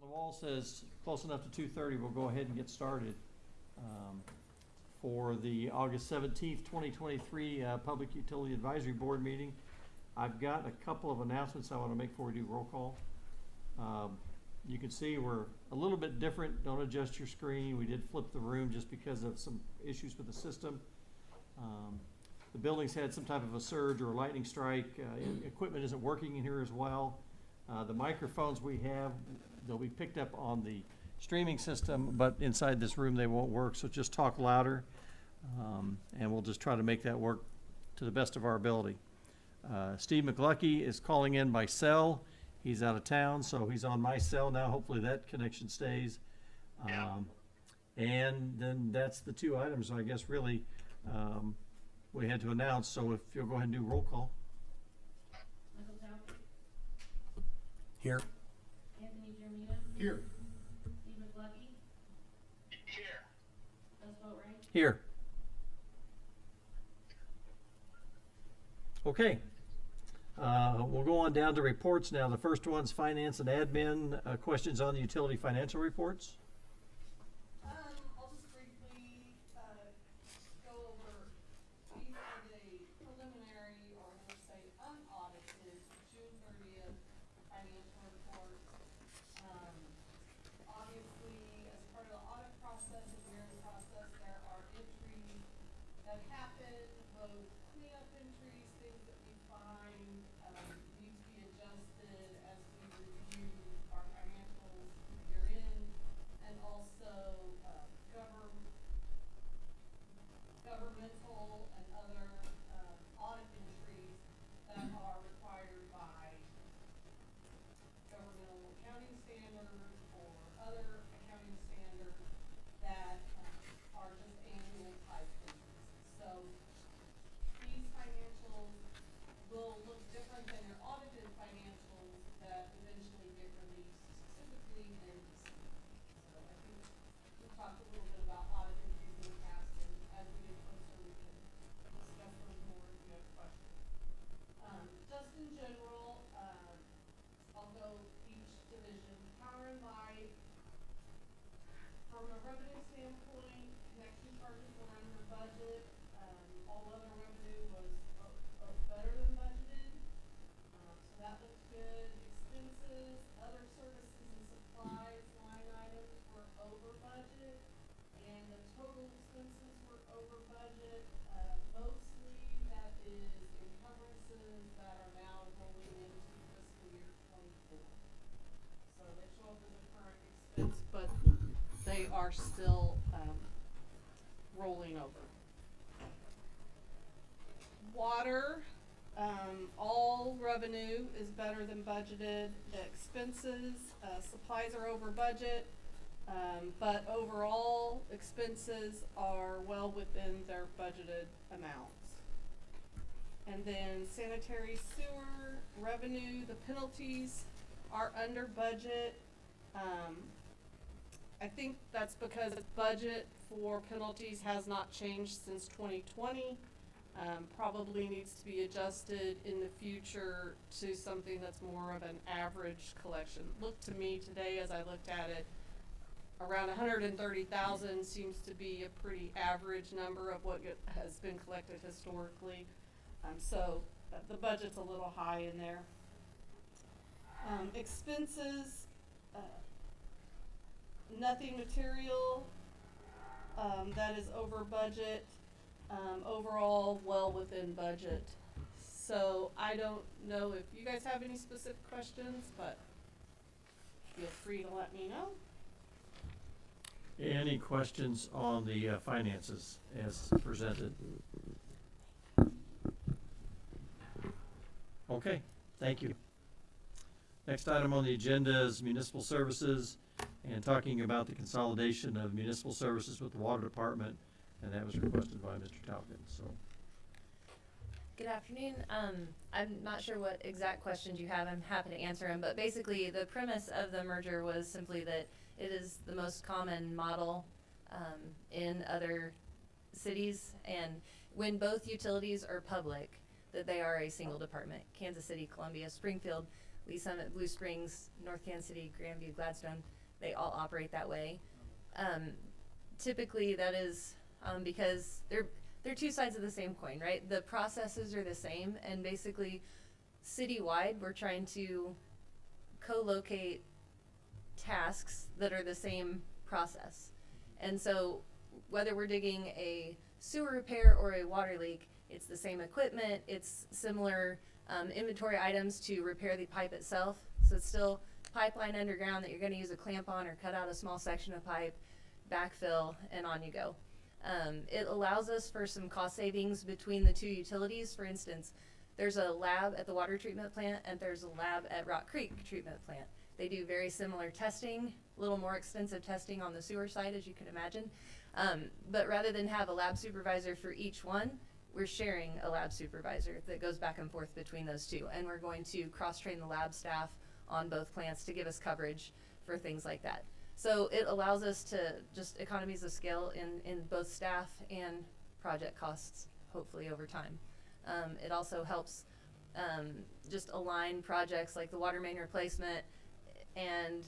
The wall says close enough to 2:30. We'll go ahead and get started for the August 17th, 2023 Public Utility Advisory Board meeting. I've got a couple of announcements I want to make before we do roll call. You can see we're a little bit different. Don't adjust your screen. We did flip the room just because of some issues with the system. The building's had some type of a surge or a lightning strike. Equipment isn't working in here as well. The microphones we have, they'll be picked up on the streaming system, but inside this room they won't work, so just talk louder, and we'll just try to make that work to the best of our ability. Steve McLucky is calling in by cell. He's out of town, so he's on my cell now. Hopefully that connection stays. And then that's the two items, I guess, really, we had to announce. So if you'll go ahead and do roll call. Here. Anthony Germino. Here. Steve McLucky. Here. Does vote right? Here. Okay. We'll go on down to reports now. The first one's finance and admin. Questions on the utility financial reports? I'll just briefly go over, we had a preliminary, or we'll say unaudited, June 30th financial report. Obviously, as part of the audit process and year-end process, there are entries that happen, both cleanup entries, things that we find need to be adjusted as we review our financials year-end, and also governmental and other audit entries that are required by governmental accounting standards or other accounting standards that are just annual type entries. So these financials will look different than your audited financials that eventually get released typically in December. So I think we talked a little bit about audit entries in the past, and as we get closer, we can discuss those more if you have questions. Just in general, I'll go each division. Power and light, from a revenue standpoint, connection charges were under budget. All other revenue was better than budgeted, so that looked good. Expenses, other services and supplies line items were over budget, and the total expenses were over budget. Mostly that is encumbrances that are now rolling into fiscal year 24. So they show up as a current expense, but they are still rolling over. Water, all revenue is better than budgeted. The expenses, supplies are over budget, but overall expenses are well within their budgeted amounts. And then sanitary sewer revenue, the penalties are under budget. I think that's because the budget for penalties has not changed since 2020. Probably needs to be adjusted in the future to something that's more of an average collection. Looked to me today as I looked at it, around 130,000 seems to be a pretty average number of what has been collected historically. So the budget's a little high in there. Expenses, nothing material that is over budget. Overall, well within budget. So I don't know if you guys have any specific questions, but feel free to let me know. Any questions on the finances as presented? Okay, thank you. Next item on the agenda is municipal services, and talking about the consolidation of municipal services with the water department, and that was requested by Mr. Talcott. So, good afternoon. I'm not sure what exact questions you have. I'm happy to answer them, but basically the premise of the merger was simply that it is the most common model in other cities, and when both utilities are public, that they are a single department. Kansas City, Columbia, Springfield, Lee Summit, Blue Springs, North Kansas City, Grandview, Gladstone, they all operate that way. Typically that is because they're two sides of the same coin, right? The processes are the same, and basically citywide we're trying to co-locate tasks that are the same process. And so whether we're digging a sewer repair or a water leak, it's the same equipment, it's similar inventory items to repair the pipe itself. So it's still pipeline underground that you're going to use a clamp on or cut out a small section of pipe, backfill, and on you go. It allows us for some cost savings between the two utilities. For instance, there's a lab at the water treatment plant and there's a lab at Rock Creek treatment plant. They do very similar testing, a little more extensive testing on the sewer side, as you can imagine. But rather than have a lab supervisor for each one, we're sharing a lab supervisor that goes back and forth between those two. And we're going to cross-train the lab staff on both plants to give us coverage for things like that. So it allows us to just economies of scale in both staff and project costs, hopefully over time. It also helps just align projects like the water main replacement and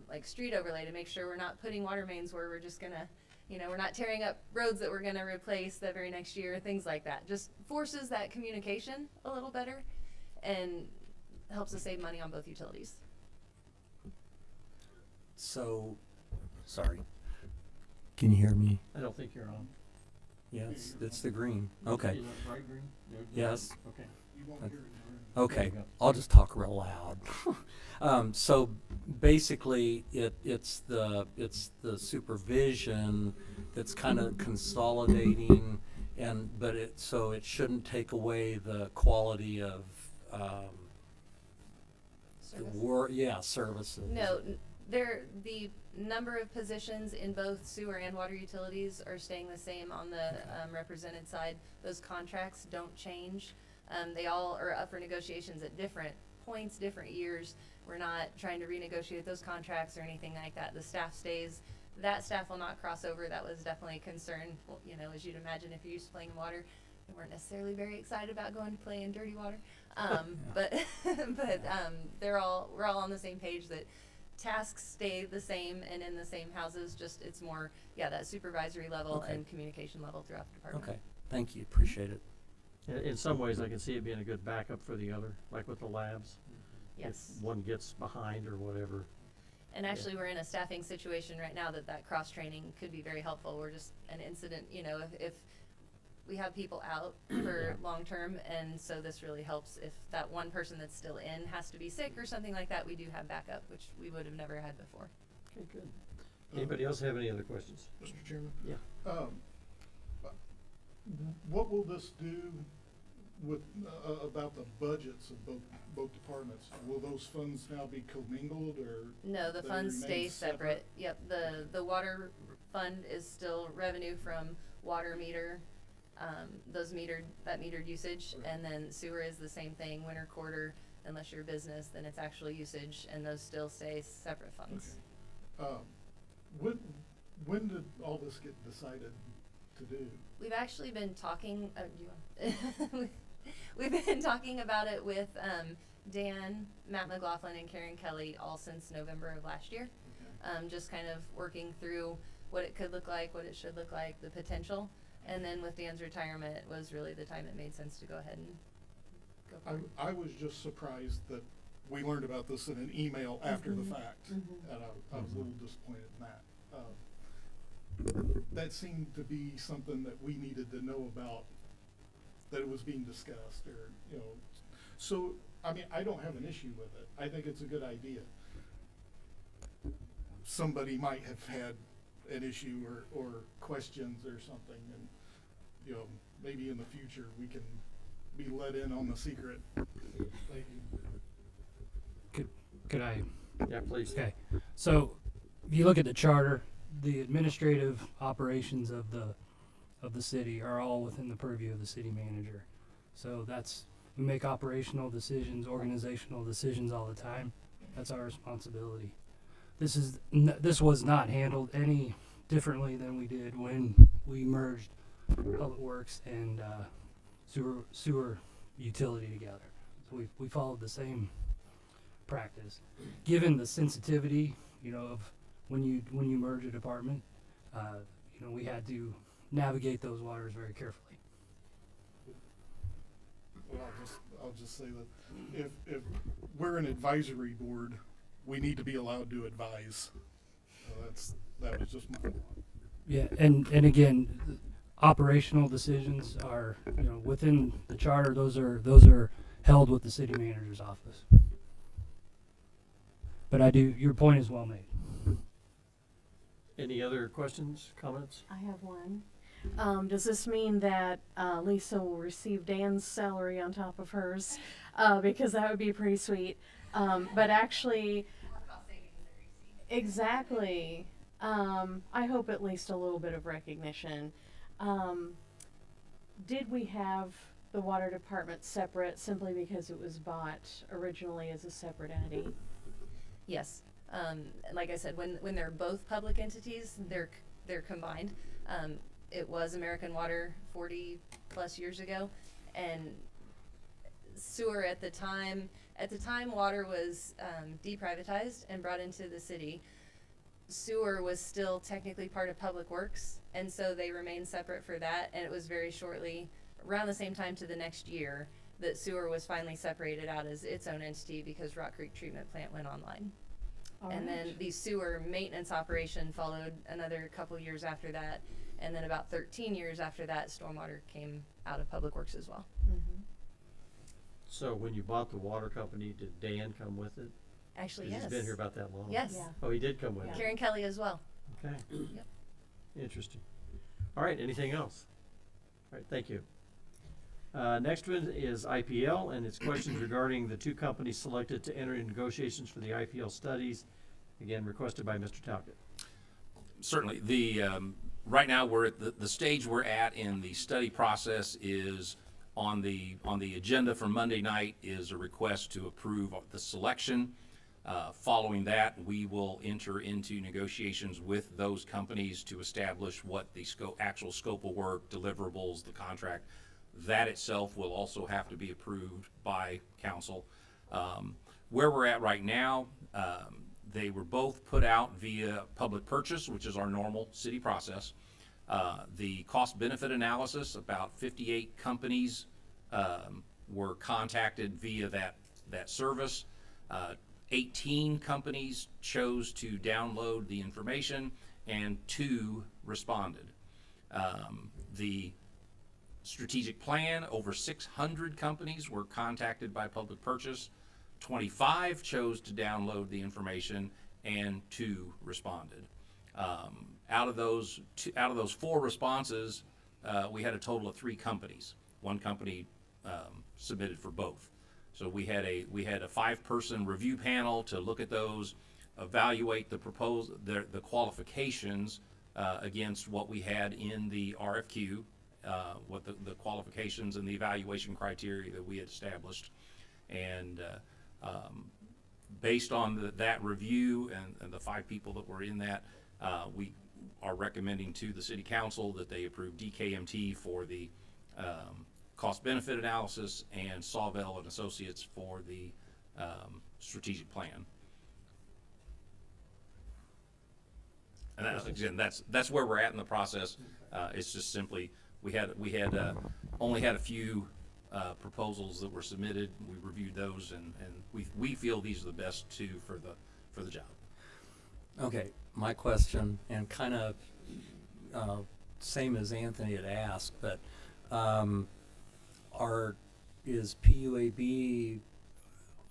like street overlay to make sure we're not putting water mains where we're just gonna, we're not tearing up roads that we're gonna replace the very next year, things like that. Just forces that communication a little better and helps us save money on both utilities. So, sorry. Can you hear me? I don't think you're on. Yes, it's the green. Okay. Is that bright green? Yes. Okay. Okay. There you go. I'll just talk real loud. So basically, it's the supervision that's kind of consolidating, but it shouldn't take away the quality of services. No, the number of positions in both sewer and water utilities are staying the same on the represented side. Those contracts don't change. They all are up for negotiations at different points, different years. We're not trying to renegotiate those contracts or anything like that. The staff stays. That staff will not cross over. That was definitely a concern. Well, as you'd imagine, if you're used to playing in water, we weren't necessarily very excited about going to play in dirty water. But we're all on the same page that tasks stay the same and in the same houses. Just it's more that supervisory level Okay. and communication level throughout the department. Okay. Thank you. Appreciate it. In some ways, I can see it being a good backup for the other, like with the labs. Yes. If one gets behind or whatever. And actually, we're in a staffing situation right now that cross-training could be very helpful. We're just an incident, if we have people out for long-term, and so this really helps. If that one person that's still in has to be sick or something like that, we do have backup, which we would have never had before. Okay, good. Anybody else have any other questions? Mr. Chairman? Yeah. What will this do with, about the budgets of both departments? Will those funds now be commingled, or? No, the they funds remain stay separate. Yep, the water fund is still revenue from water meter, that metered usage, Right. and then sewer is the same thing, winter quarter, unless you're a business, then it's actual usage, and those still stay separate funds. Okay. When did all this get decided to do? We've actually been talking, we've been talking about it with Dan, Matt McLaughlin, and Karen Kelly all since November of last year. Okay. Just kind of working through what it could look like, what it should look like, the potential. And then with Dan's retirement, it was really the time it made sense to go ahead and go forward. I was just surprised that we learned about this in an email after the fact, and I was a little disappointed in that. That seemed to be something that we needed to know about, that it was being discussed, or, so, I don't have an issue with it. I think it's a good idea. Somebody might have had an issue or questions or something, and, maybe in the future we can be let in on the secret. Thank you. Could I? Yeah, please. Okay. So, if you look at the charter, the administrative operations of the city are all within the purview of the city manager. So we make operational decisions, organizational decisions all the time. That's our responsibility. This was not handled any differently than we did when we merged Public Works and sewer utility together. So we followed the same practice. Given the sensitivity, you know, of when you merge a department, you know, we had to navigate those waters very carefully. Well, I'll just say that if we're an advisory board, we need to be allowed to advise. That was just my thought. Yeah, and again, operational decisions are, you know, within the charter. Those are held with the city manager's office. But your point is well made. Any other questions, comments? I have one. Does this mean that Lisa will receive Dan's salary on top of hers? Because that would be pretty sweet. But actually, exactly. I hope at least a little bit of recognition. Did we have the water department separate simply because it was bought originally as a separate entity? Yes. Like I said, when they're both public entities, they're combined. It was American Water 40 plus years ago, and sewer at the time water was deprivatized and brought into the city. Sewer was still technically part of Public Works, and so they remained separate for that, and it was very shortly, around the same time to the next year, that sewer was finally separated out as its own entity because Rock Creek Treatment Plant went online. And then the sewer maintenance operation followed another couple years after that, and then about 13 years after that, stormwater came out of Public Works as well. Mm-hmm. So when you bought the water company, did Dan come with it? Actually, 'Cause yes. He's been here about that long. Yes. Yeah. Oh, he did come with Yeah. it. Karen Kelly as well. Okay. Yep. Interesting. All right, anything else? All right, thank you. Next one is IPL, and it's questions regarding the two companies selected to enter in negotiations for the IPL studies, again requested by Mr. Talcott. Certainly. Right now we're at the stage we're at in the study process is on the agenda for Monday night is a request to approve the selection. Following that, we will enter into negotiations with those companies to establish what the actual scope of work, deliverables, the contract. That itself will also have to be approved by council. Where we're at right now, they were both put out via public purchase, which is our normal city process. The cost benefit analysis, about 58 companies were contacted via that service. 18 companies chose to download the information and 2 responded. The strategic plan, over 600 companies were contacted by public purchase. 25 chose to download the information and 2 responded. Out of those 4 responses, we had a total of 3 companies. 1 company submitted for both. So we had a 5-person review panel to look at those, evaluate the qualifications against what we had in the RFQ, what the qualifications and the evaluation criteria that we had established, and based on that review and the 5 people that were in that, we are recommending to the city council that they approve DKMT for the cost benefit analysis and Sawvell and Associates for the strategic plan. And that's where we're at in the process. It's just simply we had only had a few proposals that were submitted. We reviewed those, and we feel these are the best 2 for the job. Okay, my question, and kind of same as Anthony had asked, but is PUAB,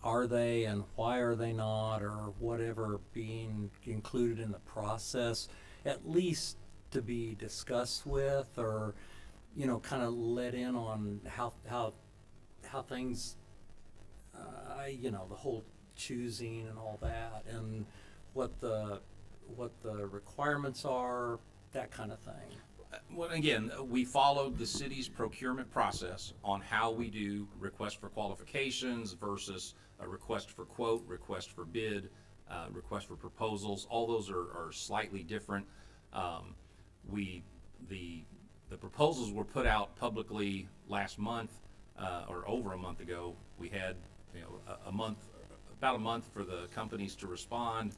are they and why are they not, or whatever, being included in the process, at least to be discussed with, or kind of let in on how things, the whole choosing and all that, and what the requirements are, that kind of thing. Well, again, we followed the city's procurement process on how we do request for qualifications versus a request for quote, request for bid, request for proposals. All those are slightly different. The proposals were put out publicly last month, or over a month ago. We had a month about a month for the companies to respond.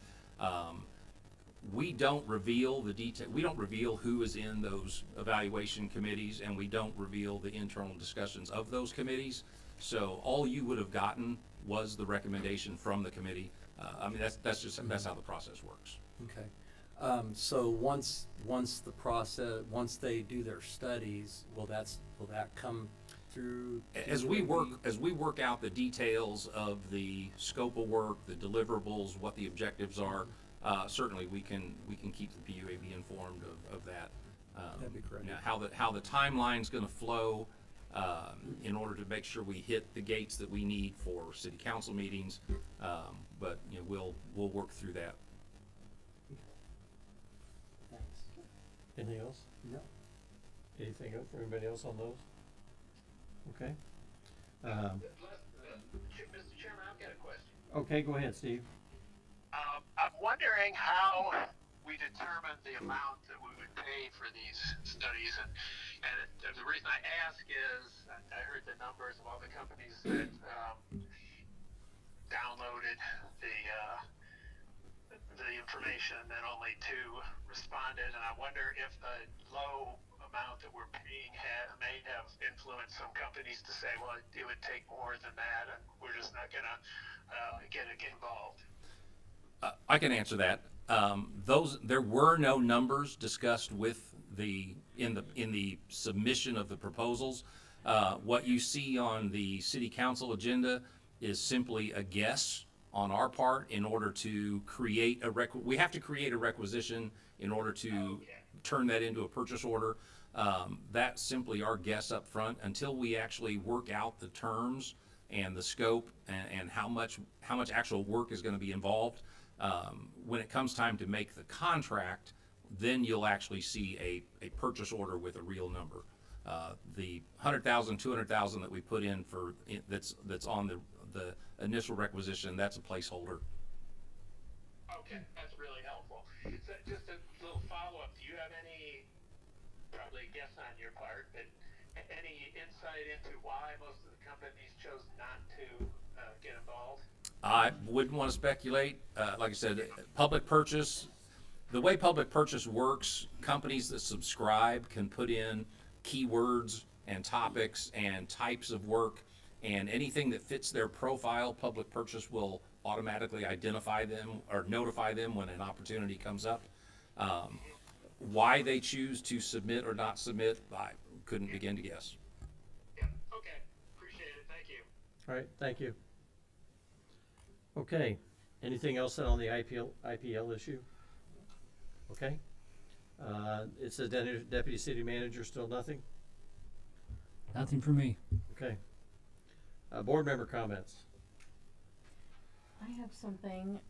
We don't reveal the detail. We don't reveal who is in those evaluation committees, and we don't reveal the internal discussions of those committees. So all you would have gotten was the recommendation from the committee. I mean, that's how the process works. Okay. So once they do their studies, will that come through? As we work out the details of the scope of work, the deliverables, what the objectives are, certainly we can keep the PUAB informed of that. That'd be great. Now, how the timeline's going to flow in order to make sure we hit the gates that we need for city council meetings, but we'll work through that. Thanks. Anything else? No. Anything else for anybody else on those? Okay. Mr. Chairman, I've got a question. Okay, go ahead, Steve. I'm wondering how we determine the amount that we would pay for these studies, and the reason I ask is I heard the numbers of all the companies that downloaded the information, and then only 2 responded, and I wonder if the low amount that we're paying may have influenced some companies to say, well, it would take more than that, and we're just not gonna get involved. I can answer that. There were no numbers discussed with in the submission of the proposals. What you see on the city council agenda is simply a guess on our part in order to create we have to create a requisition in order to turn that into a purchase order. That's simply our guess up front until we actually work out the terms and the scope and how much actual work is going to be involved. When it comes time to make the contract, then you'll actually see a purchase order with a real number. The $100,000, $200,000 that we put in that's on the initial requisition, that's a placeholder. Okay, that's really helpful. So just a little follow-up. Do you have any, probably a guess on your part, but any insight into why most of the companies chose not to get involved? I wouldn't want to speculate. Like I said, public purchase, the way public purchase works, companies that subscribe can put in keywords and topics and types of work, and anything that fits their profile, public purchase will automatically identify them or notify them when an opportunity comes up. Why they choose to submit or not submit, I couldn't begin to guess. Yeah, okay. Appreciate it. Thank you. All right, thank you. Okay, anything else on the IPL issue? Okay. It says Deputy City Manager, still nothing? Nothing for me. Okay. Board member comments? I have something.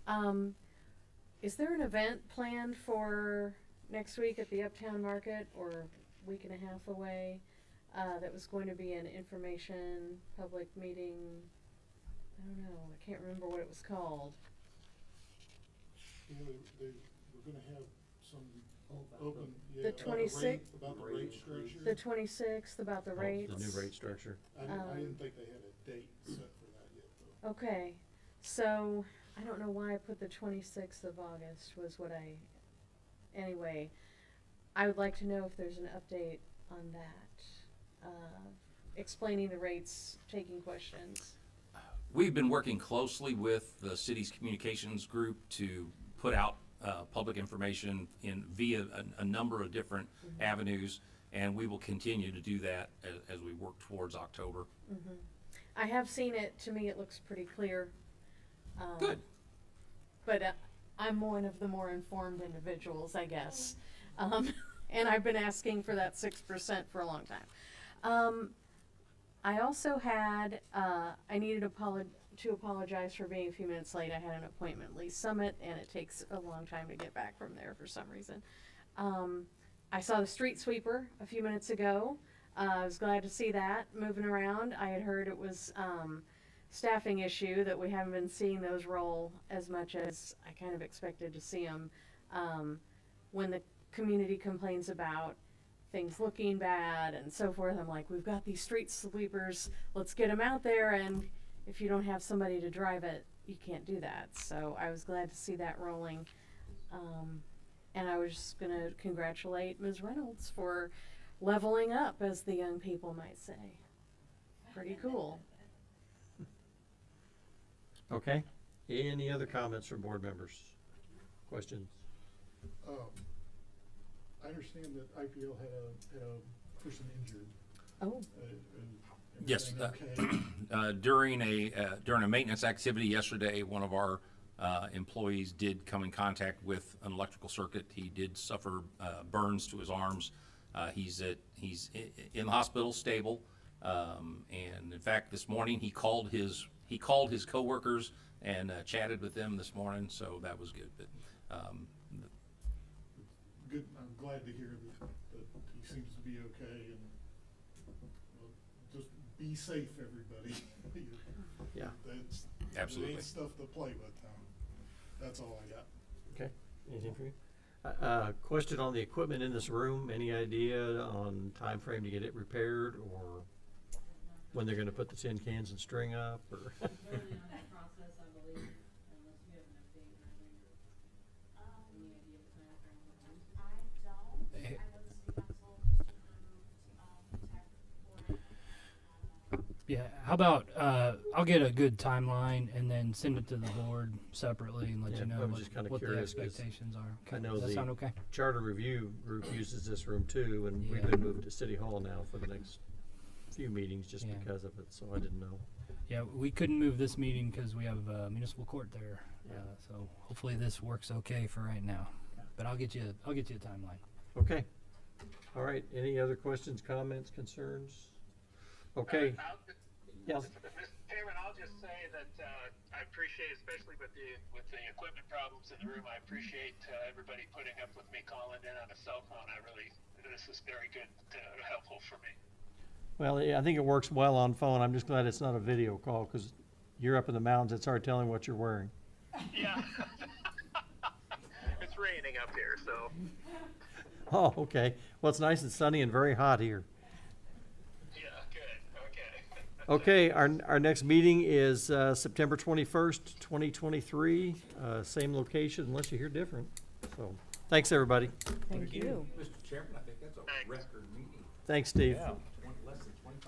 Is there an event planned for next week at the Uptown Market, or week and a half away, that was going to be an information public meeting? I don't know, I can't remember what it was called. You know, we're gonna have some open, yeah. The about 26th? About the rate structure. The 26th, about the rates. The new rate structure. I didn't think they had a date set for that yet, though. Okay, so I don't know why I put the 26th of August was what anyway, I would like to know if there's an update on that, explaining the rates, taking questions. We've been working closely with the city's communications group to put out public information via a number of different avenues, and we will continue to do that as we work towards October. Mm-hmm. I have seen it. To me, it looks pretty clear. Good. But I'm one of the more informed individuals, I guess. And I've been asking for that 6% for a long time. I also had, I needed to apologize for being a few minutes late. I had an appointment Lee's Summit, and it takes a long time to get back from there for some reason. I saw the street sweeper a few minutes ago. I was glad to see that moving around. I had heard it was staffing issue, that we haven't been seeing those roll as much as I kind of expected to see them. When the community complains about things looking bad and so forth, I'm like, we've got these street sweepers, let's get them out there, and if you don't have somebody to drive it, you can't do that. So I was glad to see that rolling. And I was just gonna congratulate Ms. Reynolds for leveling up, as the young people might say. Pretty cool. Okay. Any other comments from board members? Questions? I understand that IPL had a person injured. Oh, Yes, everything okay? during a maintenance activity yesterday, one of our employees did come in contact with an electrical circuit. He did suffer burns to his arms. He's in the hospital, stable, and in fact, this morning he called his coworkers and chatted with them this morning, so that was good. But Good, I'm glad to hear that he seems to be okay, and well, just be safe, everybody. Yeah. That's, Absolutely. It ain't stuff to play with, that's all I got. Okay. Anything for you? Question on the equipment in this room. Any idea on time frame to get it repaired, or when they're gonna put the tin cans and string up, or? Early on in the process, I believe, unless you have an update earlier. Any idea of the timeframe of when? I don't, I know the city council just approved, tech for it. Yeah, how about, I'll get a good timeline and then send it to the board separately and let Yeah, you know I was just kinda what the curious 'cause expectations are. I Okay, know does that the- sound okay? Charter Review Group uses this room too, and we've Yeah. been moved to City Hall now for the next few meetings just Yeah. because of it, so I didn't know. Yeah, we couldn't move this meeting because we have municipal court there. Yeah. So hopefully this works okay for right now. But I'll get you a timeline. Okay. All right. Any other questions, comments, concerns? Okay. Yes. Mr. Chairman, I'll just say that I appreciate, especially with the equipment problems in the room, I appreciate everybody putting up with me calling in on a cell phone. This is very good, helpful for me. Well, yeah, I think it works well on phone. I'm just glad it's not a video call because you're up in the mountains. It's hard telling what you're wearing. Yeah. It's raining up here, so. Oh, okay. Well, it's nice and sunny and very hot here. Yeah, good. Okay. Okay, our next meeting is September 21st, 2023. Same location unless you hear different. So, thanks, everybody. thank you. Mr. Chairman, I think that's a Thanks. record meeting. Thanks, Steve. Yeah.